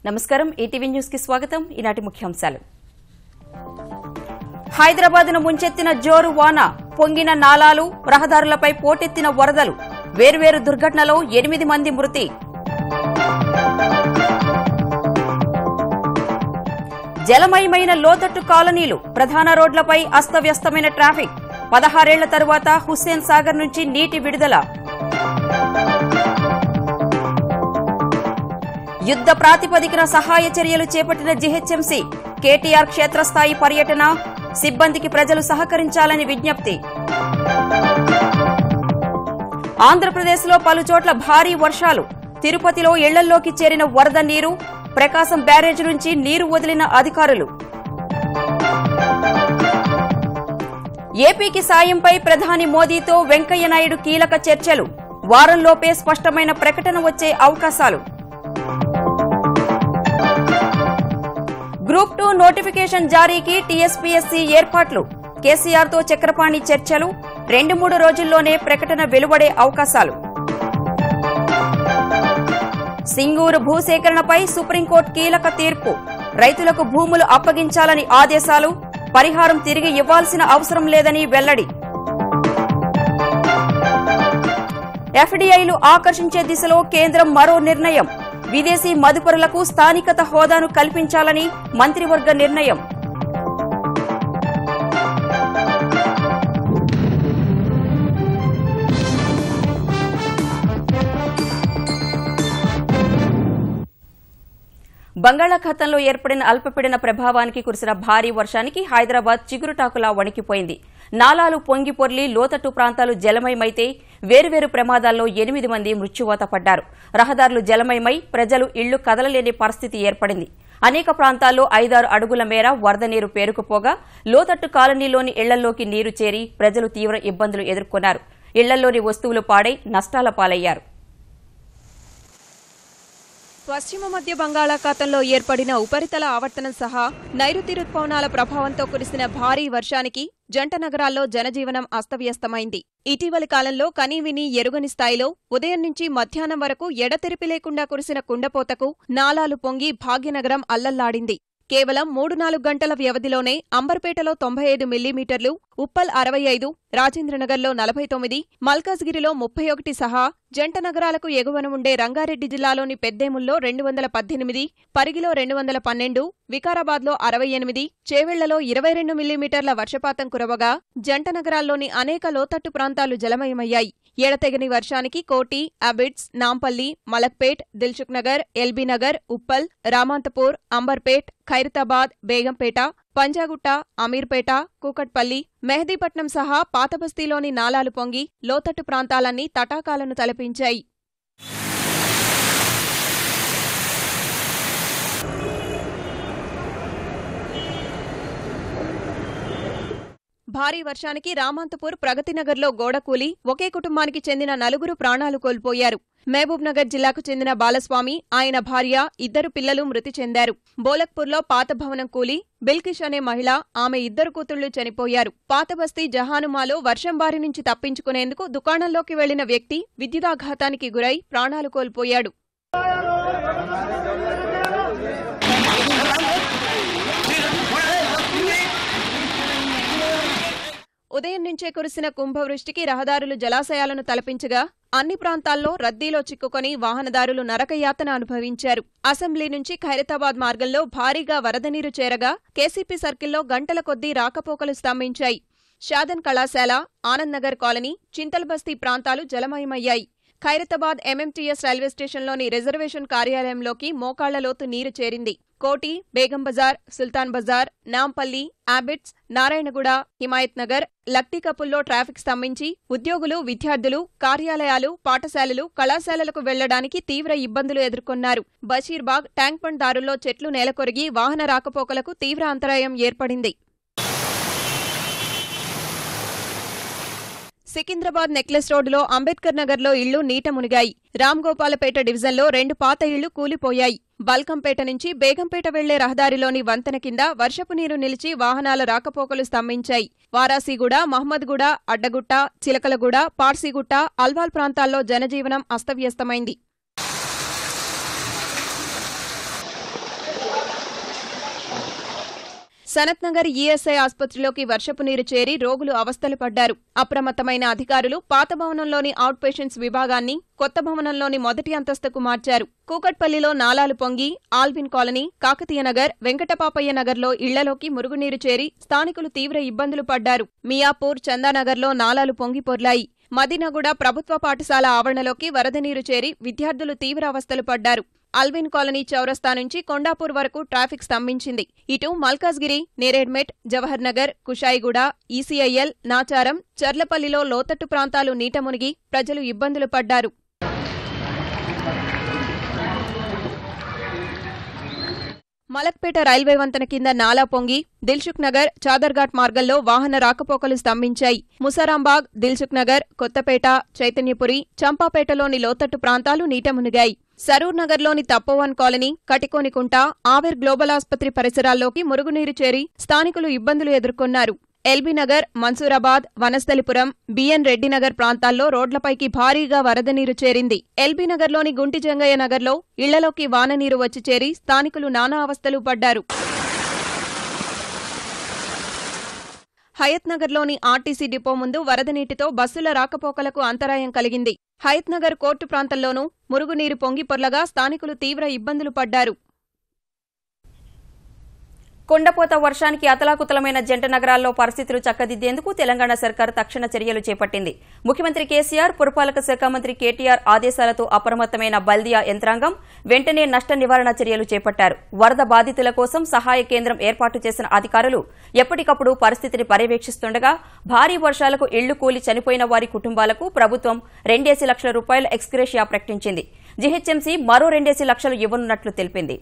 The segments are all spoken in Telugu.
నమస్కారం ఈటీవీ న్యూస్ కి స్వాగతం ఈనాటి ముఖ్యాంశాలు హైదరాబాద్ను ముంచెత్తిన జోరు వాన పొంగిన నాలాలు రహదారులపై పోటెత్తిన వరదలు వేర్వేరు దుర్ఘటనలో 8 మంది మృతి జలమయమైన లోతట్టు కాలనీలు ప్రధాన రోడ్లపై అస్తవ్యస్తమైన ట్రాఫిక్ 16 ఏళ్ల తరువాత హుస్సేన్ సాగర్ నుంచి నీటి విడుదల యుద్ద ప్రాతిపదికన సహాయ చర్యలు చేపట్టిన జీహెచ్ఎంసీ కేటీఆర్ క్షేత్రస్థాయి పర్యటన సిబ్బందికి ప్రజలు సహకరించాలని విజ్ఞప్తి ఆంధ్రప్రదేశ్లో పలుచోట్ల భారీ వర్షాలు తిరుపతిలో ఇళ్లల్లోకి చేరిన వరద నీరు ప్రకాశం బ్యారేజ్ నుంచి నీరు వదిలిన అధికారులు ఏపీకి సాయంపై ప్రధాని మోదీతో వెంకయ్యనాయుడు కీలక చర్చలు వారంలోపే స్పష్టమైన ప్రకటన వచ్చే అవకాశాలు గ్రూప్ 2 నోటిఫికేషన్ జారీకి టీఎస్పీఎస్సీ ఏర్పాట్లు కేసీఆర్తో చక్రపాణి చర్చలు 2-3 రోజుల్లోనే ప్రకటన వెలువడే అవకాశాలు సింగూరు భూసేకరణపై సుప్రీంకోర్టు కీలక తీర్పు రైతులకు భూములు అప్పగించాలని ఆదేశాలు పరిహారం తిరిగి ఇవ్వాల్సిన అవసరం లేదని వెల్లడి ఎఫ్డీఐలు ఆకర్షించే దిశలో కేంద్రం మరో నిర్ణయం విదేశీ మదుపరులకు స్థానికత హోదాను కల్పించాలని మంత్రివర్గ నిర్ణయం బంగాళాఖాతంలో ఏర్పడిన అల్పపీడన ప్రభావానికి కురిసిన భారీ వర్షానికి హైదరాబాద్ చిగురుటాకులా వణికిపోయింది నాలాలు పొంగి పొర్లి లోతట్టు ప్రాంతాలు జలమయమైతే వేర్వేరు ప్రమాదాల్లో 8 మంది మృత్యువాత పడ్డారు రహదారులు జలమయమై ప్రజలు ఇళ్లు కదలలేని పరిస్థితి ఏర్పడింది అనేక ప్రాంతాల్లో 5-6 అడుగుల మేర వరద నీరు పేరుకుపోగా లోతట్టు కాలనీలోని ఇళ్లల్లోకి నీరు చేరి ప్రజలు తీవ్ర ఇబ్బందులు ఎదుర్కొన్నారు ఇళ్లల్లోని వస్తువులు పాడై నష్టాల పాలయ్యారు పశ్చిమ మధ్య బంగాళాఖాతంలో ఏర్పడిన ఉపరితల ఆవర్తనం సహా నైరుతి రుతుపవనాల ప్రభావంతో కురిసిన భారీ వర్షానికి జంట నగరాల్లో జనజీవనం అస్తవ్యస్తమైంది ఇటీవలి కాలంలో కనీవిని ఎరుగని స్థాయిలో ఉదయం నుంచి మధ్యాహ్నం వరకు ఎడతెరిపి లేకుండా కురిసిన కుండపోతకు నాలాలు పొంగి భాగ్యనగరం అల్లల్లాడింది కేవలం 3-4 గంటల వ్యవధిలోనే అంబర్పేటలో 95 మిల్లీమీటర్లు ఉప్పల్ 65 రాజేంద్రనగర్లో 49 మల్కాజ్గిరిలో 31 సహా జంట నగరాలకు ఎగువన ఉండే రంగారెడ్డి జిల్లాలోని పెద్దేముల్లో 218 పరిగిలో 212 వికారాబాద్లో 68 చేవెళ్లలో 22 మిల్లీమీటర్ల వర్షపాతం కురవగా జంట నగరాల్లోని అనేక లోతట్టు ప్రాంతాలు జలమయమయ్యాయి ఎడతెగని వర్షానికి కోటి అబిడ్స్ నాంపల్లి మలక్పేట్ దిల్సుఖ్నగర్ ఎల్బీనగర్ ఉప్పల్ రామాంతపూర్ అంబర్పేట్ ఖైరతాబాద్ బేగంపేట పంజాగుట్ట అమీర్పేట కూకట్పల్లి మెహదీపట్నం సహా పాతబస్తీలోని నాలాలు పొంగి లోతట్టు ప్రాంతాలన్నీ తటాకాలను తలపించాయి భారీ వర్షానికి రామాంతపూర్ ప్రగతినగర్లో గోడకూలి ఒకే కుటుంబానికి చెందిన 4 ప్రాణాలు కోల్పోయారు మహబూబ్నగర్ జిల్లాకు చెందిన బాలస్వామి ఆయన భార్య 2 పిల్లలు మృతి చెందారు బోలక్పూర్లో పాత భవనం కూలి బిల్కిష్ అనే మహిళ ఆమె 2 కూతుళ్లు చనిపోయారు పాతబస్తీ జహానుమాలో వర్షం బారి నుంచి తప్పించుకునేందుకు దుకాణంలోకి వెళ్లిన వ్యక్తి విద్యుదాఘాతానికి గురై ప్రాణాలు కోల్పోయాడు ఉదయం నుంచే కురిసిన కుంభవృష్టికి రహదారులు జలాశయాలను తలపించగా అన్ని ప్రాంతాల్లో రద్దీలో చిక్కుకొని వాహనదారులు నరకయాతన అనుభవించారు అసెంబ్లీ నుంచి ఖైరతాబాద్ మార్గంలో భారీగా వరద నీరు చేరగా కేసీపీ సర్కిల్లో గంటల కొద్దీ రాకపోకలు స్తంభించాయి షాదన్ కళాశాల ఆనంద్నగర్ కాలనీ చింతల్బస్తీ ప్రాంతాలు జలమయమయ్యాయి ఖైరతాబాద్ ఎంఎంటీఎస్ రైల్వే స్టేషన్లోని రిజర్వేషన్ కార్యాలయంలోకి మోకాళ్లలోతు నీరు చేరింది కోటి బేగం బజార్ సుల్తాన్ బజార్ నాంపల్లి ఆబిడ్స్ నారాయణగూడ హిమాయత్ నగర్ లక్టీకపుల్లో ట్రాఫిక్ స్తంభించి ఉద్యోగులు విద్యార్థులు కార్యాలయాలు పాఠశాలలు కళాశాలలకు వెళ్లడానికి తీవ్ర ఇబ్బందులు ఎదుర్కొన్నారు బషీర్బాగ్ ట్యాంక్బండ్ దారుల్లో చెట్లు నేలకొరిగి వాహన రాకపోకలకు తీవ్ర అంతరాయం ఏర్పడింది సికింద్రాబాద్ నెక్లెస్ రోడ్డులో అంబేద్కర్ నగర్లో ఇళ్లు నీట మునిగాయి రామ్గోపాలపేట డివిజన్లో 2 పాత ఇళ్లు కూలిపోయాయి బల్కంపేట నుంచి బేగంపేట వెళ్లే రహదారిలోని వంతెన కింద వర్షపు నీరు నిలిచి వాహనాల రాకపోకలు స్తంభించాయి వారాసిగూడ మహమ్మద్గూడ అడ్డగుట్ట చిలకలగూడ పార్సీగుట్ట అల్వాల్ ప్రాంతాల్లో జనజీవనం అస్తవ్యస్తమైంది సనత్ నగర్ ఈఎస్ఐ ఆసుపత్రిలోకి వర్షపు నీరు చేరి రోగులు అవస్థలు పడ్డారు. అప్రమత్తమైన అధికారులు పాత భవనంలోని అవుట్ పేషెంట్స్ విభాగాన్ని కొత్త భవనంలోని మొదటి అంతస్తుకు మార్చారు. కూకట్పల్లిలో నాలాలు పొంగి ఆల్విన్ కాలనీ, కాకతీయ నగర్, వెంకటపాపయ్య నగర్లో ఇళ్లలోకి మురుగునీరు చేరి స్థానికులు తీవ్ర ఇబ్బందులు పడ్డారు. మియాపూర్, చందానగర్లో నాలాలు పొంగి పొర్లాయి. మదీనగూడ ప్రభుత్వ పాఠశాల ఆవరణలోకి వరద నీరు చేరి విద్యార్థులు తీవ్ర అవస్థలు పడ్డారు. అల్విన్ కాలనీ చౌరస్తా నుంచి కొండాపూర్ వరకు ట్రాఫిక్ స్తంభించింది. ఇటు మల్కాజ్గిరి, నేరేడ్మెట్, జవహర్ నగర్, కుషాయిగూడ, ఈసీఐఎల్, నాచారం, చర్లపల్లిలో లోతట్టు ప్రాంతాలు నీట మునిగి ప్రజలు ఇబ్బందులు పడ్డారు. మలక్పేట రైల్వే వంతెన కింద నాలా పొంగి దిల్సుఖ్ నగర్, చాదర్ఘాట్ మార్గంలో వాహన రాకపోకలు స్తంభించాయి. ముసారాంబాగ్, దిల్సుఖ్ నగర్, కొత్తపేట, చైతన్యపురి, చంపాపేటలోని లోతట్టు ప్రాంతాలు నీట మునిగాయి. సరూర్ నగర్లోని తపోవన్ కాలనీ, కటికోనికుంట, ఆవిర్ గ్లోబల్ ఆసుపత్రి పరిసరాల్లోకి మురుగునీరు చేరి స్థానికులు ఇబ్బందులు ఎదుర్కొన్నారు. ఎల్బీనగర్, మన్సూరాబాద్, వనస్థలిపురం, బిఎన్ రెడ్డినగర్ ప్రాంతాల్లో రోడ్లపైకి భారీగా వరద నీరు చేరింది. ఎల్బీనగర్లోని గుంటి జంగయ్య నగర్లో ఇళ్లలోకి వాననీరు వచ్చి చేరి స్థానికులు నానా అవస్థలు పడ్డారు. హయత్ నగర్లోని ఆర్టీసీ డిపో ముందు వరద నీటితో బస్సుల రాకపోకలకు అంతరాయం కలిగింది. హయత్ నగర్ కోర్టు ప్రాంతంలోనూ మురుగునీరు పొంగి పొర్లగా స్థానికులు తీవ్ర ఇబ్బందులు పడ్డారు. కొండపోత వర్షానికి అతలాకుతలమైన జంట నగరాల్లో పరిస్థితులు చక్కదిద్దేందుకు తెలంగాణ సర్కార్ తక్షణ చర్యలు చేపట్టింది. ముఖ్యమంత్రి కేసీఆర్, పురపాలక శాఖ మంత్రి కేటీఆర్ ఆదేశాలతో అప్రమత్తమైన బల్దియా యంత్రాంగం వెంటనే నష్ట నివారణ చర్యలు చేపట్టారు. వరద బాధితుల కోసం సహాయ కేంద్రం ఏర్పాటు చేసిన అధికారులు ఎప్పటికప్పుడు పరిస్థితిని పర్యవేక్షిస్తుండగా భారీ వర్షాలకు ఇళ్లు కూలి చనిపోయిన వారి కుటుంబాలకు ప్రభుత్వం 2 లక్షల రూపాయల ఎక్స్గ్రేషియా ప్రకటించింది. జీహెచ్ఎంసీ మరో 2 లక్షలు ఇవ్వనున్నట్లు తెలిపింది.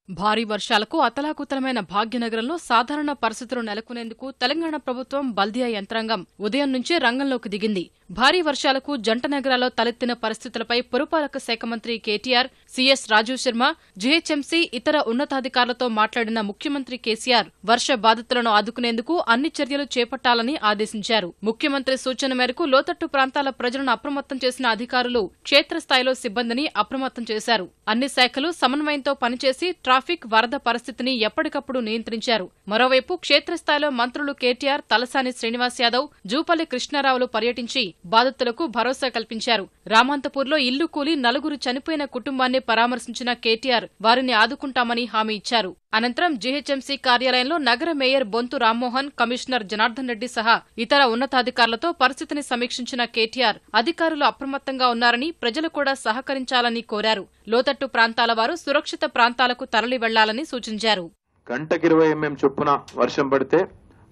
భారీ వర్షాలకు అతలాకుతలమైన భాగ్యనగరంలో సాధారణ పరిస్థితులు నెలకొనేందుకు తెలంగాణ ప్రభుత్వం బల్దియా యంత్రాంగం ఉదయం నుంచే రంగంలోకి దిగింది. భారీ వర్షాలకు జంట నగరాల్లో తలెత్తిన పరిస్థితులపై పురపాలక శాఖ మంత్రి కేటీఆర్, సీఎస్ రాజీవ్ శర్మ, జీహెచ్ఎంసీ ఇతర ఉన్నతాధికారులతో మాట్లాడిన ముఖ్యమంత్రి కేసీఆర్ వర్ష బాధితులను ఆదుకునేందుకు అన్ని చర్యలు చేపట్టాలని ఆదేశించారు. ముఖ్యమంత్రి సూచన మేరకు లోతట్టు ప్రాంతాల ప్రజలను అప్రమత్తం చేసిన అధికారులు క్షేత్రస్థాయిలో సిబ్బందిని అప్రమత్తం చేశారు. అన్ని శాఖలు సమన్వయంతో పనిచేసి ట్రాఫిక్, వరద పరిస్థితిని ఎప్పటికప్పుడు నియంత్రించారు. మరోవైపు క్షేత్రస్థాయిలో మంత్రులు కేటీఆర్, తలసాని శ్రీనివాస్ యాదవ్, జూపల్లి కృష్ణారావులు పర్యటించి బాధితులకు భరోసా కల్పించారు. రామంతపూర్లో ఇల్లు కూలి 4 చనిపోయిన కుటుంబాన్ని పరామర్శించిన కేటీఆర్ వారిని ఆదుకుంటామని హామీ ఇచ్చారు. అనంతరం జీహెచ్ఎంసీ కార్యాలయంలో నగర మేయర్ బొంతు రామ్మోహన్, కమిషనర్ జనార్దన్ రెడ్డి సహా ఇతర ఉన్నతాధికారులతో పరిస్థితిని సమీక్షించిన కేటీఆర్ అధికారులు అప్రమత్తంగా ఉన్నారని, ప్రజలు కూడా సహకరించాలని కోరారు. లోతట్టు ప్రాంతాల వారు సురక్షిత ప్రాంతాలకు తరలి వెళ్లాలని సూచించారు. గంటకి 20 mm చొప్పున వర్షం పడితే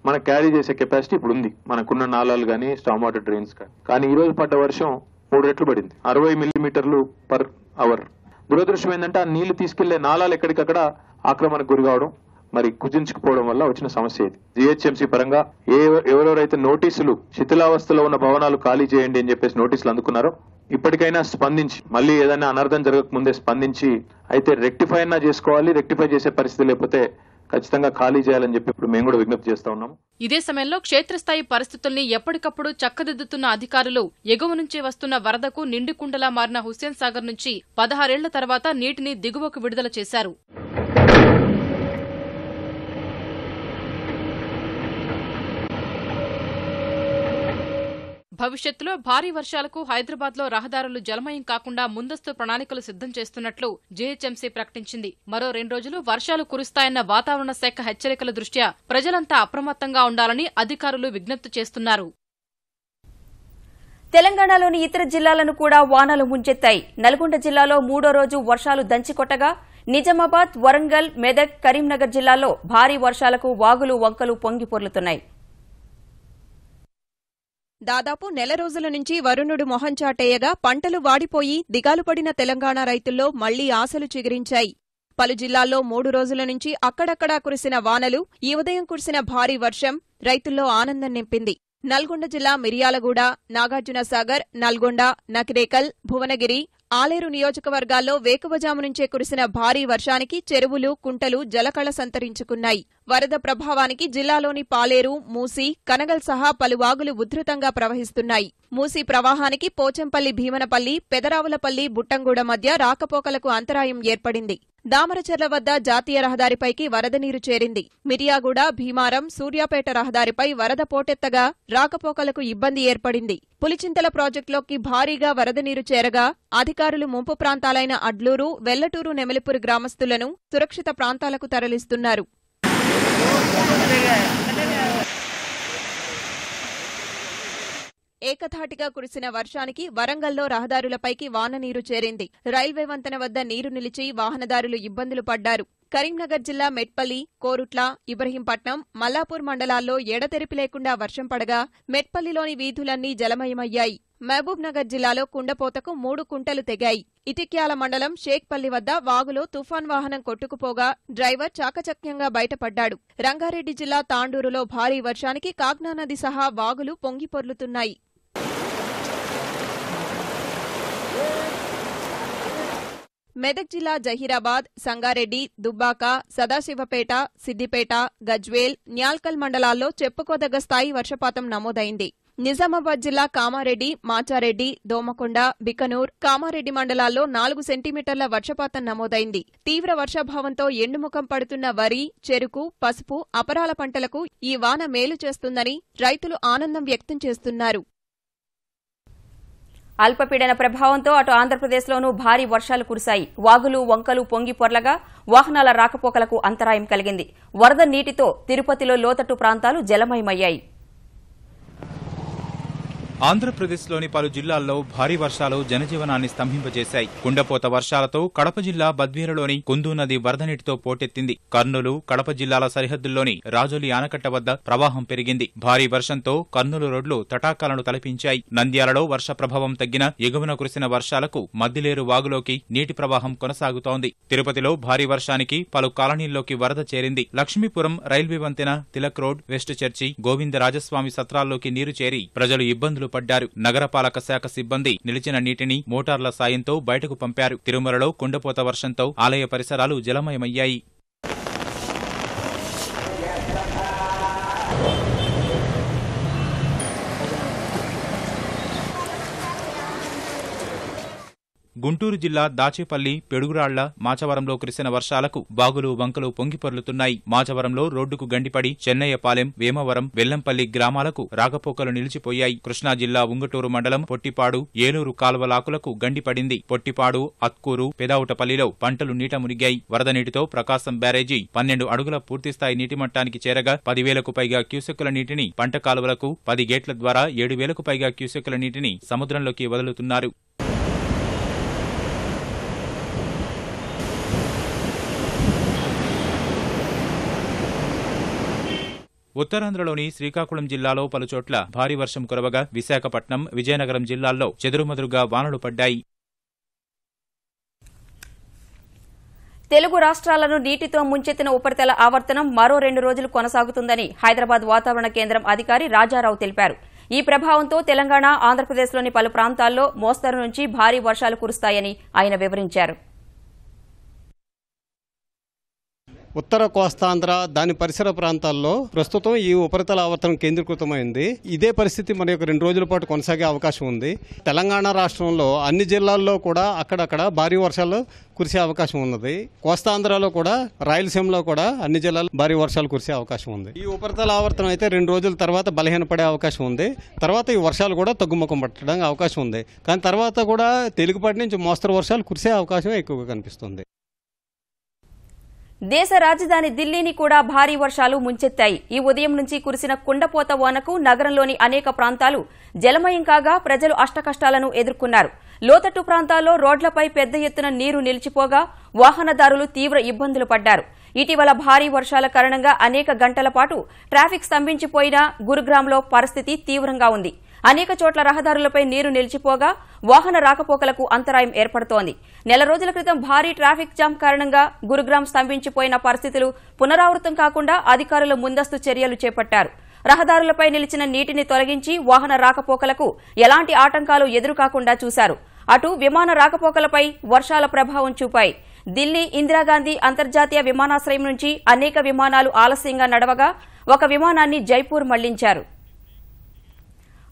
మన క్యారీ చేసే కెపాసిటీ ఇప్పుడు ఉంది. మనకున్న నాలాలు గానీ, స్టామ్ వాటర్ డ్రైన్స్ కానీ ఈ రోజు పడ్డ వర్షం 3 రెట్లు పడింది, 60 mm/h. దురదృష్టం ఏంటంటే ఆ నీళ్లు తీసుకెళ్లే నాలాలు ఎక్కడికక్కడ ఆక్రమణకు గురి కావడం, మరి కుదించుకుపోవడం వల్ల వచ్చిన సమస్య ఇది. జీహెచ్ఎంసీ పరంగా ఎవరెవరైతే నోటీసులు శిథిలావస్థలో ఉన్న భవనాలు ఖాళీ చేయండి అని చెప్పేసి నోటీసులు అందుకున్నారో ఇప్పటికైనా స్పందించి, మళ్ళీ ఏదైనా అనర్థం జరగక ముందే స్పందించి అయితే రెక్టిఫై అయినా చేసుకోవాలి. రెక్టిఫై చేసే పరిస్థితి లేకపోతే ఖచ్చితంగా ఖాళీ చేయాలని చెప్పి ఇప్పుడు మేము కూడా విజ్ఞప్తి చేస్తా ఉన్నాము. ఇదే సమయంలో క్షేత్రస్థాయి పరిస్థితుల్ని ఎప్పటికప్పుడు చక్కదిద్దుతున్న అధికారులు ఎగువ నుంచి వస్తున్న వరదకు నిండుకుండలా మారిన హుస్సేన్ సాగర్ నుంచి 16 ఏళ్ల తర్వాత నీటిని దిగువకు విడుదల చేశారు. భవిష్యత్తులో భారీ వర్షాలకు హైదరాబాద్లో రహదారులు జలమయం కాకుండా ముందస్తు ప్రణాళికలు సిద్ధం చేస్తున్నట్లు జీహెచ్ఎంసీ ప్రకటించింది. మరో 2 రోజులు వర్షాలు కురుస్తాయన్న వాతావరణ శాఖ హెచ్చరికల దృష్ట్యా ప్రజలంతా అప్రమత్తంగా ఉండాలని అధికారులు విజ్ఞప్తి చేస్తున్నారు. తెలంగాణలోని ఇతర జిల్లాలను కూడా వానలు ముంచెత్తాయి. నల్గొండ జిల్లాలో 3వ రోజు వర్షాలు దంచికొట్టగా నిజామాబాద్, వరంగల్, మెదక్, కరీంనగర్ జిల్లాల్లో భారీ వర్షాలకు వాగులు, వంకలు పొంగి పొర్లుతున్నాయి. దాదాపు నెల రోజుల నుంచి వరుణుడు మొహం చాటేయగా పంటలు వాడిపోయి దిగాలు పడిన తెలంగాణ రైతుల్లో మళ్లీ ఆశలు చిగురించాయి. పలు జిల్లాల్లో 3 రోజుల నుంచి అక్కడక్కడా కురిసిన వానలు, ఈ ఉదయం కురిసిన భారీ వర్షం రైతుల్లో ఆనందం నింపింది. నల్గొండ జిల్లా మిర్యాలగూడ, నాగార్జునసాగర్, నల్గొండ, నకిరేకల్, భువనగిరి, ఆలేరు నియోజకవర్గాల్లో వేకువజాము నుంచే కురిసిన భారీ వర్షానికి చెరువులు, కుంటలు జలకళ సంతరించుకున్నాయి. వరద ప్రభావానికి జిల్లాలోని పాలేరు, మూసీ, కనగల్ సహా పలు వాగులు ఉధృతంగా ప్రవహిస్తున్నాయి. మూసీ ప్రవాహానికి పోచంపల్లి, భీమనపల్లి, పెదరావులపల్లి, బుట్టంగూడ మధ్య రాకపోకలకు అంతరాయం ఏర్పడింది. దామరచెర్ల వద్ద జాతీయ రహదారిపైకి వరద నీరు చేరింది. మిర్యాగూడ, భీమారం, సూర్యాపేట రహదారిపై వరద పోటెత్తగా రాకపోకలకు ఇబ్బంది ఏర్పడింది. పులిచింతల ప్రాజెక్టులోకి భారీగా వరద నీరు చేరగా అధికారులు ముంపు ప్రాంతాలైన అడ్లూరు, వెల్లటూరు, నెమలిపూర్ గ్రామస్తులను సురక్షిత ప్రాంతాలకు తరలిస్తున్నారు. ఏకధాటిగా కురిసిన వర్షానికి వరంగల్లో రహదారులపైకి వాన నీరు చేరింది. రైల్వే వంతెన వద్ద నీరు నిలిచి వాహనదారులు ఇబ్బందులు పడ్డారు. కరీంనగర్ జిల్లా మెట్పల్లి, కోరుట్ల, ఇబ్రహీంపట్నం, మల్లాపూర్ మండలాల్లో ఎడతెరిపి లేకుండా వర్షం పడగా మెట్పల్లిలోని వీధులన్నీ జలమయమయ్యాయి. మహబూబ్ నగర్ జిల్లాలో కుండపోతకు 3 కుంటలు తెగాయి. ఇటిక్యాల మండలం షేక్పల్లి వద్ద వాగులో తుఫాన్ వాహనం కొట్టుకుపోగా డ్రైవర్ చాకచక్యంగా బయటపడ్డాడు. రంగారెడ్డి జిల్లా తాండూరులో భారీ వర్షానికి కాగ్నా నది సహా వాగులు పొంగిపొర్లుతున్నాయి. మెదక్ జిల్లా జహీరాబాద్, సంగారెడ్డి, దుబ్బాక, సదాశివపేట, సిద్దిపేట, గజ్వేల్, న్యాల్కల్ మండలాల్లో చెప్పుకోదగ్గ స్థాయి వర్షపాతం నమోదైంది. నిజామాబాద్ జిల్లా కామారెడ్డి, మాచారెడ్డి, దోమకొండ, బికనూర్, కామారెడ్డి మండలాల్లో 4 సెంటీమీటర్ల వర్షపాతం నమోదైంది. తీవ్ర వర్షాభావంతో ఎండుముఖం పడుతున్న వరి, చెరుకు, పసుపు, అపరాల పంటలకు ఈ వాన మేలు చేస్తుందని రైతులు ఆనందం వ్యక్తం చేస్తున్నారు. అల్పపీడన ప్రభావంతో అటు ఆంధ్రప్రదేశ్లోనూ భారీ వర్షాలు కురిశాయి. వాగులు, వంకలు పొంగి పొర్లగా వాహనాల రాకపోకలకు అంతరాయం కలిగింది. వరద నీటితో తిరుపతిలో లోతట్టు ప్రాంతాలు జలమయమయ్యాయి. ఆంధ్రప్రదేశ్లోని పలు జిల్లాల్లో భారీ వర్షాలు జనజీవనాన్ని స్తంభింపజేశాయి. కుండపోత వర్షాలతో కడప జిల్లా బద్వేలులోని కుందు నది వరద నీటితో పోటెత్తింది. కర్నూలు, కడప జిల్లాల సరిహద్దుల్లోని రాజోలి ఆనకట్ట వద్ద ప్రవాహం పెరిగింది. భారీ వర్షంతో కర్నూలు రోడ్లు తటాకాలను తలపించాయి. నంద్యాలలో వర్ష ప్రభావం తగ్గిన ఎగువన కురిసిన వర్షాలకు మద్దిలేరు వాగులోకి నీటి ప్రవాహం కొనసాగుతోంది. తిరుపతిలో భారీ వర్షానికి పలు కాలనీల్లోకి వరద చేరింది. లక్ష్మీపురం రైల్వే వంతెన, Tilak road, west church, Govindarajaswamy సత్రాల్లోకి నీరు చేరి ప్రజలు ఇబ్బందులు పడ్డారు. నగరపాలక శాఖ సిబ్బంది నిలిచిన నీటిని మోటార్ల సాయంతో బయటకు పంపారు. తిరుమలలో కుండపోత వర్షంతో ఆలయ పరిసరాలు జలమయమయ్యాయి. గుంటూరు జిల్లా దాచేపల్లి, పెడుగురాళ్ల, మాచవరంలో కురిసిన వర్షాలకు బాగులు, వంకలు పొంగిపొర్లుతున్నాయి. మాచవరంలో రోడ్డుకు గండిపడి చెన్నయ్యపాలెం, వేమవరం, వెల్లంపల్లి గ్రామాలకు రాకపోకలు నిలిచిపోయాయి. కృష్ణా జిల్లా ఉంగటూరు మండలం పొట్టిపాడు, ఏలూరు కాల్వలాకులకు గండిపడింది. పొట్టిపాడు, అత్కూరు, పెదావుటపల్లిలో పంటలు నీట మునిగాయి. వరద నీటితో ప్రకాశం బ్యారేజీ 12 అడుగుల పూర్తిస్థాయి నీటిమట్టానికి చేరగా 10,000కు పైగా క్యూసెక్కుల నీటిని పంట కాలువలకు, 10 గేట్ల ద్వారా 7,000కు పైగా క్యూసెక్కుల నీటిని సముద్రంలోకి వదులుతున్నారు. ఉత్తరాంధ్రలోని శ్రీకాకుళం జిల్లాలో పలుచోట్ల భారీ వర్షం కురవగా విశాఖపట్నం, విజయనగరం జిల్లాల్లో చెదురుమదురుగా వానలు పడ్డాయి. తెలుగు రాష్ట్రాలను నీటితో ముంచెత్తిన ఉపరితల ఆవర్తనం మరో 2 రోజులు కొనసాగుతుందని హైదరాబాద్ వాతావరణ కేంద్రం అధికారి రాజారావు తెలిపారు. ఈ ప్రభావంతో తెలంగాణ, ఆంధ్రప్రదేశ్లోని పలు ప్రాంతాల్లో మోస్తరు నుంచి భారీ వర్షాలు కురుస్తాయని ఆయన వివరించారు. ఉత్తర కోస్తాంధ్ర, దాని పరిసర ప్రాంతాల్లో ప్రస్తుతం ఈ ఉపరితల ఆవర్తనం కేంద్రీకృతమైంది. ఇదే పరిస్థితి మరి 2 రోజుల పాటు కొనసాగే అవకాశం ఉంది. తెలంగాణ రాష్ట్రంలో అన్ని జిల్లాల్లో కూడా అక్కడక్కడ భారీ వర్షాలు కురిసే అవకాశం ఉన్నది. కోస్తాంధ్రలో కూడా, రాయలసీమలో కూడా అన్ని జిల్లాల్లో భారీ వర్షాలు కురిసే అవకాశం ఉంది. ఈ ఉపరితల ఆవర్తనం అయితే 2 రోజుల తర్వాత బలహీనపడే అవకాశం ఉంది. తర్వాత ఈ వర్షాలు కూడా తగ్గుముఖం పట్టడానికి అవకాశం ఉంది. కానీ తర్వాత కూడా తేలికపాటి నుంచి మోస్తరు వర్షాలు కురిసే అవకాశం ఎక్కువగా కనిపిస్తుంది. దేశ రాజధాని ఢిల్లీని కూడా భారీ వర్షాలు ముంచెత్తాయి. ఈ ఉదయం నుంచి కురిసిన కుండపోత వానకు నగరంలోని అనేక ప్రాంతాలు జలమయం కాగా ప్రజలు అష్టకష్టాలను ఎదుర్కొన్నారు. లోతట్టు ప్రాంతాల్లో రోడ్లపై పెద్ద ఎత్తున నీరు నిలిచిపోగా వాహనదారులు తీవ్ర ఇబ్బందులు పడ్డారు. ఇటీవల భారీ వర్షాల కారణంగా అనేక గంటల పాటు ట్రాఫిక్ స్తంభించిపోయినా గురుగ్రామ్లో పరిస్థితి తీవ్రంగా ఉంది. అనేక చోట్ల రహదారులపై నీరు నిలిచిపోగా వాహన రాకపోకలకు అంతరాయం ఏర్పడుతోంది. నెల రోజుల క్రితం భారీ ట్రాఫిక్ జామ్ కారణంగా గురుగ్రామ్ స్తంభించిపోయిన పరిస్థితులు పునరావృతం కాకుండా అధికారులు ముందస్తు చర్యలు చేపట్టారు. రహదారులపై నిలిచిన నీటిని తొలగించి వాహన రాకపోకలకు ఎలాంటి ఆటంకాలు ఎదురుకాకుండా చూశారు. అటు విమాన రాకపోకలపై వర్షాల ప్రభావం చూపాయి. ఢిల్లీ ఇందిరాగాంధీ అంతర్జాతీయ విమానాశ్రయం నుంచి అనేక విమానాలు ఆలస్యంగా నడవగా ఒక విమానాన్ని జైపూర్ మళ్లించారు.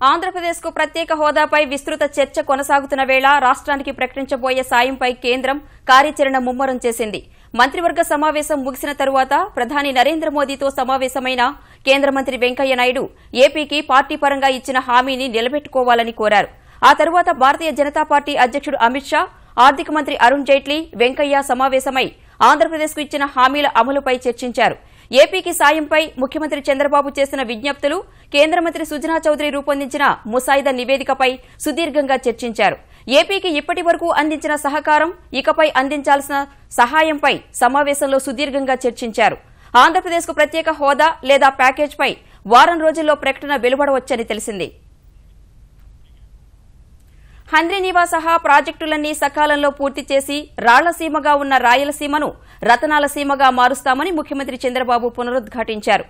ఆంధ్రప్రదేశ్కు ప్రత్యేక హోదాపై విస్తృత చర్చ కొనసాగుతున్న వేళ రాష్ట్రానికి ప్రకటించబోయే సాయంపై కేంద్రం కార్యాచరణ ముమ్మరం చేసింది. మంత్రివర్గ సమావేశం ముగిసిన తరువాత ప్రధాని నరేంద్ర మోదీతో సమావేశమైన కేంద్ర మంత్రి వెంకయ్య నాయుడు ఏపీకి పార్టీ పరంగా ఇచ్చిన హామీని నిలబెట్టుకోవాలని కోరారు. ఆ తరువాత భారతీయ జనతా పార్టీ అధ్యక్షుడు అమిత్ షా, ఆర్థిక మంత్రి అరుణ్ జైట్లీ, వెంకయ్య సమావేశమై ఆంధ్రప్రదేశ్కు ఇచ్చిన హామీల అమలుపై చర్చించారు. ఏపీకి సాయంపై ముఖ్యమంత్రి చంద్రబాబు చేసిన విజ్ఞప్తులు, కేంద్ర మంత్రి సుజనా చౌదరి రూపొందించిన ముసాయిదా నివేదికపై సుదీర్ఘంగా చర్చించారు. ఏపీకి ఇప్పటి వరకు అందించిన సహకారం, ఇకపై అందించాల్సిన సహాయంపై సమావేశంలో సుదీర్ఘంగా చర్చించారు. ఆంధ్రప్రదేశ్కు ప్రత్యేక హోదా లేదా ప్యాకేజ్పై వారం రోజుల్లో ప్రకటన వెలువడవచ్చని తెలిసింది. హంద్రీనీవా సహా ప్రాజెక్టులన్నీ సకాలంలో పూర్తి చేసి రాళ్లసీమగా ఉన్న రాయలసీమను రతనాల సీమగా మారుస్తామని ముఖ్యమంత్రి చంద్రబాబు పునరుద్ఘాటించారు.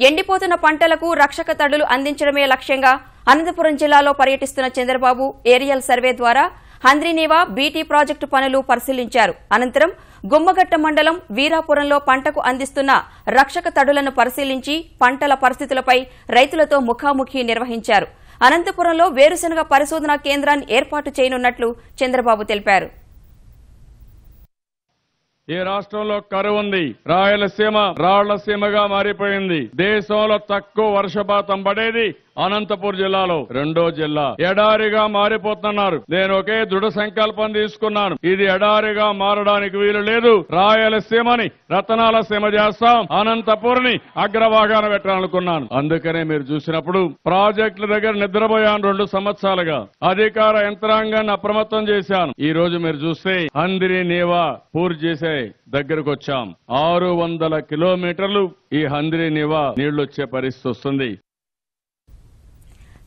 ఎండిపోతున్న పంటలకు రక్షక తడులు అందించడమే లక్ష్యంగా అనంతపురం జిల్లాలో పర్యటిస్తున్న చంద్రబాబు ఏరియల్ సర్వే ద్వారా హంద్రీనీవా బీటీ ప్రాజెక్టు పనులు పరిశీలించారు. అనంతరం గుమ్మగట్ట మండలం వీరాపురంలో పంటకు అందిస్తున్న రక్షక తడులను పరిశీలించి పంటల పరిస్థితులపై రైతులతో ముఖాముఖి నిర్వహించారు. అనంతపురంలో వేరుశనగ పరిశోధనా కేంద్రాన్ని ఏర్పాటు చేయనున్నట్లు చంద్రబాబు తెలిపారు. ఈ రాష్ట్రంలో కరువు ఉంది. రాయలసీమ రాళ్లసీమగా మారిపోయింది. దేశంలో తక్కువ వర్షపాతం పడేది అనంతపూర్ జిల్లాలో రెండో జిల్లా. ఎడారిగా మారిపోతున్నారు. నేను ఒకే దృఢ సంకల్పం తీసుకున్నాను. ఇది ఎడారిగా మారడానికి వీలు లేదు. రాయలసీమని రతనాల సీమ చేస్తాం, అనంతపూర్ని అగ్రభాగాన పెట్టాలనుకున్నాను. అందుకనే మీరు చూసినప్పుడు ప్రాజెక్టుల దగ్గర నిద్రపోయాను 2 సంవత్సరాలుగా. అధికార యంత్రాంగాన్ని అప్రమత్తం చేశాను. ఈ రోజు మీరు చూస్తే హంద్రీనీవా పూర్తి చేసే దగ్గరకు వచ్చాం. 600 కిలోమీటర్లు ఈ హంద్రీనీవా నీళ్లొచ్చే పరిస్థితి వస్తుంది.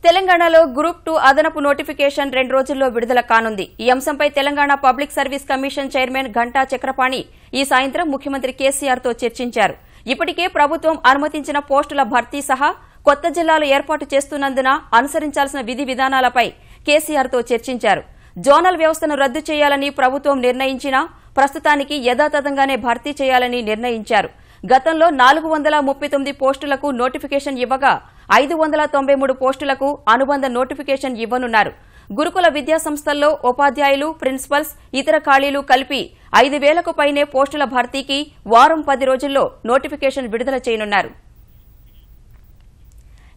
తెలంగాణలో గ్రూప్ 2 అదనపు నోటిఫికేషన్ 2 రోజుల్లో విడుదల కానుంది. ఈ అంశంపై Telangana public service commission chairman Ghanta Chakrapani ఈ సాయంత్రం ముఖ్యమంత్రి కేసీఆర్ తో చర్చించారు. ఇప్పటికే ప్రభుత్వం అనుమతించిన పోస్టుల భర్తీ సహా కొత్త జిల్లాలు ఏర్పాటు చేస్తున్నందున అనుసరించాల్సిన విధి విధానాలపై కేసీఆర్ తో చర్చించారు. జోనల్ వ్యవస్థను రద్దు చేయాలని ప్రభుత్వం నిర్ణయించినా ప్రస్తుతానికి యథాతథంగానే భర్తీ చేయాలని నిర్ణయించారు. గతంలో 439 పోస్టులకు నోటిఫికేషన్ ఇవ్వగా 593 పోస్టులకు అనుబంధ నోటిఫికేషన్ ఇవ్వనున్నారు. గురుకుల విద్యాసంస్థల్లో ఉపాధ్యాయులు, ప్రిన్సిపల్స్, ఇతర ఖాళీలు కలిపి 5,000కు పైనే పోస్టుల భర్తీకి వారం 10 రోజుల్లో నోటిఫికేషన్ విడుదల చేయనున్నారు.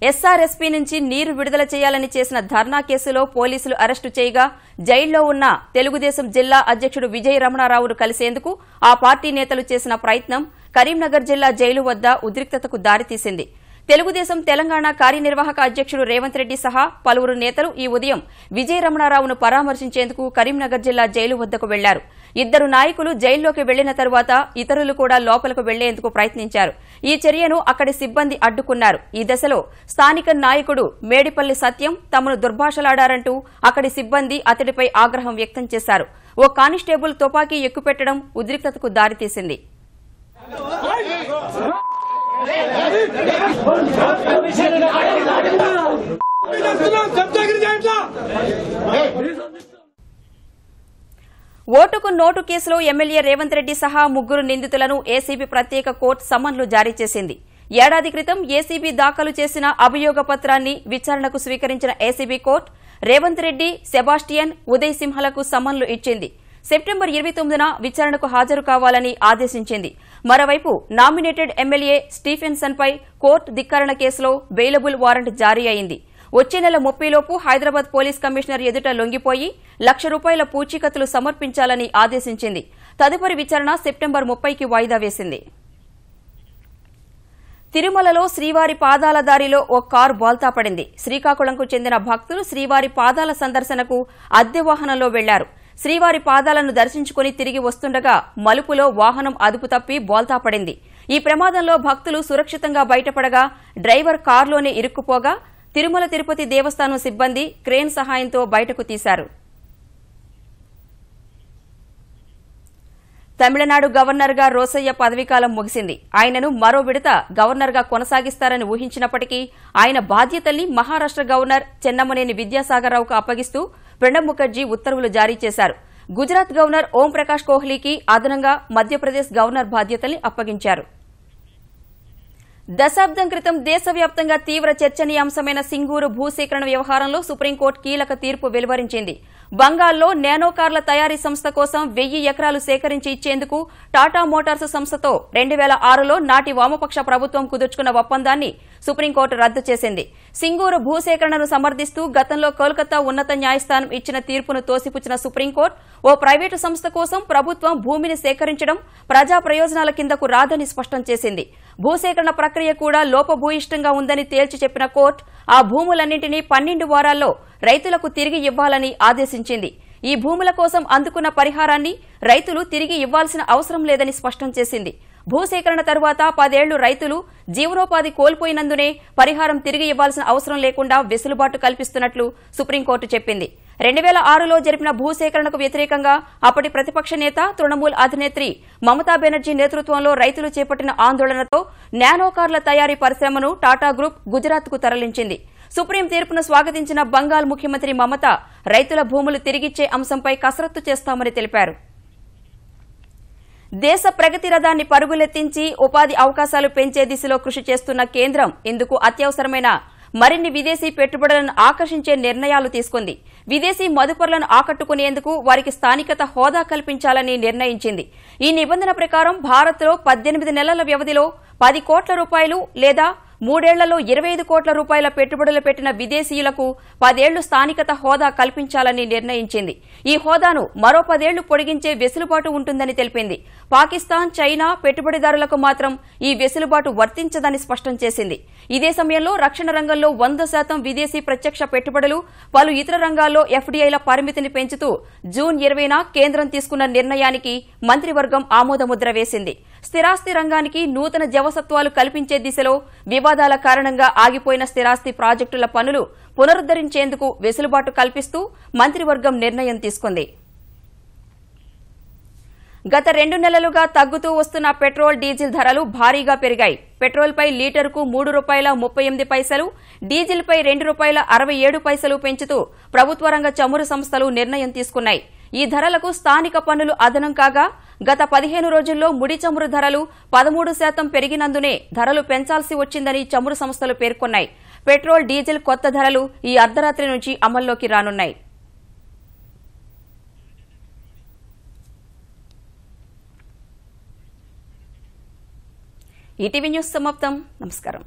ఎస్ఆర్ఎస్పీ నుంచి నీరు విడుదల చేయాలని చేసిన ధర్నా కేసులో పోలీసులు అరెస్టు చేయగా జైల్లో ఉన్న తెలుగుదేశం జిల్లా అధ్యక్షుడు విజయ రమణారావును కలిసేందుకు ఆ పార్టీ నేతలు చేసిన ప్రయత్నం కరీంనగర్ జిల్లా జైలు వద్ద ఉద్రిక్తతకు దారితీసింది. తెలుగుదేశం తెలంగాణ కార్యనిర్వాహక అధ్యక్షుడు రేవంత్ రెడ్డి సహా పలువురు నేతలు ఈ ఉదయం విజయ రమణారావును పరామర్శించేందుకు కరీంనగర్ జిల్లా జైలు వద్దకు వెళ్లారు. 2 నాయకులు జైల్లోకి వెళ్లిన తరువాత ఇతరులు కూడా లోపలకు వెళ్లేందుకు ప్రయత్నించారు. ఈ చర్యను అక్కడి సిబ్బంది అడ్డుకున్నారు. ఈ దశలో స్థానిక నాయకుడు మేడిపల్లి సత్యం తమను దుర్భాషలాడారంటూ అక్కడి సిబ్బంది అతడిపై ఆగ్రహం వ్యక్తం చేశారు. ఓ కానిస్టేబుల్ తుపాకీ ఎక్కుపెట్టడం ఉద్రిక్తతకు దారితీసింది. ఓటుకు నోటు కేసులో ఎమ్మెల్యే రేవంత్ రెడ్డి సహా 3 నిందితులను ఏసీబీ ప్రత్యేక కోర్టు సమన్లు జారీ చేసింది. ఏడాది క్రితం ఏసీబీ దాఖలు చేసిన అభియోగ పత్రాన్ని విచారణకు స్వీకరించిన ACB court Revanth Reddy, Sebastian, Uday సింహలకు సమన్లు ఇచ్చింది. సెప్టెంబర్ 29న విచారణకు హాజరు కావాలని ఆదేశించింది. మరోవైపు నామినేటెడ్ ఎమ్మెల్యే స్టీఫెన్సన్పై కోర్టు ధిక్కరణ కేసులో బెయిలబుల్ వారెంట్ జారీ అయింది. వచ్చే నెల 30లోపు హైదరాబాద్ పోలీస్ కమిషనర్ ఎదుట లొంగిపోయి ₹1,00,000 పూచీకత్తులు సమర్పించాలని ఆదేశించింది. తదుపరి విచారణ సెప్టెంబర్ 30కి వాయిదా వేసింది. తిరుమలలో శ్రీవారి పాదాల దారిలో ఓ కారు బోల్తా పడింది. శ్రీకాకుళంకు చెందిన భక్తులు శ్రీవారి పాదాల సందర్శనకు అద్దె వాహనంలో వెళ్లారు. శ్రీవారి పాదాలను దర్శించుకుని తిరిగి వస్తుండగా మలుపులో వాహనం అదుపు తప్పి బోల్తా పడింది. ఈ ప్రమాదంలో భక్తులు సురక్షితంగా బయటపడగా డ్రైవర్ కారులోనే ఇరుక్కుపోగా తిరుమల తిరుపతి దేవస్థానం సిబ్బంది క్రేన్ సహాయంతో బయటకు తీశారు. తమిళనాడు గవర్నర్గా రోసయ్య పదవీకాలం ముగిసింది. ఆయనను మరో విడత గవర్నర్గా కొనసాగిస్తారని ఊహించినప్పటికీ ఆయన బాధ్యతల్ని మహారాష్ట గవర్నర్ చెన్నమనేని విద్యాసాగర్రావుకు అప్పగిస్తూ ప్రణబ్ ముఖర్జీ ఉత్తర్వులు జారీ చేశారు. గుజరాత్ గవర్నర్ ఓం ప్రకాష్ కోహ్లీకి అదనంగా మధ్యప్రదేశ్ గవర్నర్ బాధ్యతల్ని అప్పగించారు. దశాబ్దం క్రితం దేశవ్యాప్తంగా తీవ్ర చర్చనీయాంశమైన సింగూరు భూసేకరణ వ్యవహారంలో సుప్రీంకోర్టు కీలక తీర్పు వెలువరించింది. బంగాల్లో నానో కార్ల తయారీ సంస్థ కోసం 1000 ఎకరాలు సేకరించి ఇచ్చేందుకు టాటా మోటార్స్ సంస్థతో 2006లో నాటి వామపక్ష ప్రభుత్వం కుదుర్చుకున్న ఒప్పందాన్ని సుప్రీంకోర్టు రద్దు చేసింది. సింగూరు భూసేకరణను సమర్థిస్తూ గతంలో కోల్కతా ఉన్నత న్యాయస్థానం ఇచ్చిన తీర్పును తోసిపుచ్చిన సుప్రీంకోర్టు ఓ ప్రైవేటు సంస్థ కోసం ప్రభుత్వం భూమిని సేకరించడం ప్రజా ప్రయోజనాల కిందకు రాదని స్పష్టం చేసింది. భూసేకరణ ప్రక్రియ కూడా లోపభూయిష్టంగా ఉందని తేల్చి చెప్పిన కోర్టు ఆ భూములన్నింటినీ 12 వారాల్లో రైతులకు తిరిగి ఇవ్వాలని ఆదేశించింది. ఈ భూముల కోసం అందుకున్న పరిహారాన్ని రైతులు తిరిగి ఇవ్వాల్సిన అవసరం లేదని స్పష్టం చేసింది. భూసేకరణ తరువాత 10 ఏళ్లు రైతులు జీవనోపాధి కోల్పోయినందునే పరిహారం తిరిగి ఇవ్వాల్సిన అవసరం లేకుండా వెసులుబాటు కల్పిస్తున్నట్లు సుప్రీంకోర్టు చెప్పింది. 2006లో జరిపిన భూసేకరణకు వ్యతిరేకంగా అప్పటి ప్రతిపక్ష నేత తృణమూల్ అధినేత్రి మమతా బెనర్జీ నేతృత్వంలో రైతులు చేపట్టిన ఆందోళనతో నానో కార్ల తయారీ పరిశ్రమను టాటా గ్రూప్ గుజరాత్కు తరలించింది. సుప్రీం తీర్పును స్వాగతించిన బంగాల్ ముఖ్యమంత్రి మమత రైతుల భూములు తిరిగిచ్చే అంశంపై కసరత్తు చేస్తామని తెలిపారు. దేశ ప్రగతి రథాన్ని పరుగులెత్తించి ఉపాధి అవకాశాలు పెంచే దిశలో కృషి చేస్తున్న కేంద్రం ఇందుకు అత్యవసరమైన మరిన్ని విదేశీ పెట్టుబడులను ఆకర్షించే నిర్ణయాలు తీసుకుంది. విదేశీ మదుపరులను ఆకట్టుకునేందుకు వారికి స్థానికత హోదా కల్పించాలని నిర్ణయించింది. ఈ నిబంధన ప్రకారం భారత్లో 18 నెలల వ్యవధిలో 10 కోట్ల రూపాయలు లేదా 3 ఏళ్లలో 25 కోట్ల రూపాయల పెట్టుబడులు పెట్టిన విదేశీయులకు 10 ఏళ్లు స్థానికత హోదా కల్పించాలని నిర్ణయించింది. ఈ హోదాను మరో 10 ఏళ్లు పొడిగించే వెసులుబాటు ఉంటుందని తెలిపింది. పాకిస్తాన్, చైనా పెట్టుబడిదారులకు మాత్రం ఈ వెసులుబాటు వర్తించదని స్పష్టం చేసింది. ఇదే సమయంలో రక్షణ రంగంలో 100% విదేశీ ప్రత్యక్ష పెట్టుబడులు, పలు ఇతర రంగాల్లో ఎఫ్డీఐల పరిమితిని పెంచుతూ జూన్ 20న కేంద్రం తీసుకున్న నిర్ణయానికి మంత్రివర్గం ఆమోదముద్ర వేసింది. స్థిరాస్తి రంగానికి నూతన జవసత్వాలు కల్పించే దిశలో వివాదాల కారణంగా ఆగిపోయిన స్థిరాస్తి ప్రాజెక్టుల పనులు పునరుద్దరించేందుకు వెసులుబాటు కల్పిస్తూ మంత్రివర్గం నిర్ణయం తీసుకుంది. గత 2 నెలలుగా తగ్గుతూ వస్తున్న పెట్రోల్, డీజిల్ ధరలు భారీగా పెరిగాయి. పెట్రోల్పై లీటరుకు ₹3.38, డీజిల్పై ₹2.67 పెంచుతూ ప్రభుత్వ రంగ చమురు సంస్థలు నిర్ణయం తీసుకున్నాయి. ఈ ధరలకు స్థానిక పన్నులు అదనం కాగా గత 15 రోజుల్లో ముడి చమురు ధరలు 13% పెరిగినందునే ధరలు పెంచాల్సి వచ్చిందని చమురు సంస్థలు పేర్కొన్నాయి. పెట్రోల్, డీజిల్ కొత్త ధరలు ఈ అర్ధరాత్రి నుంచి అమల్లోకి రానున్నాయి. ఈటీవీ న్యూస్ సమాప్తం. నమస్కారం.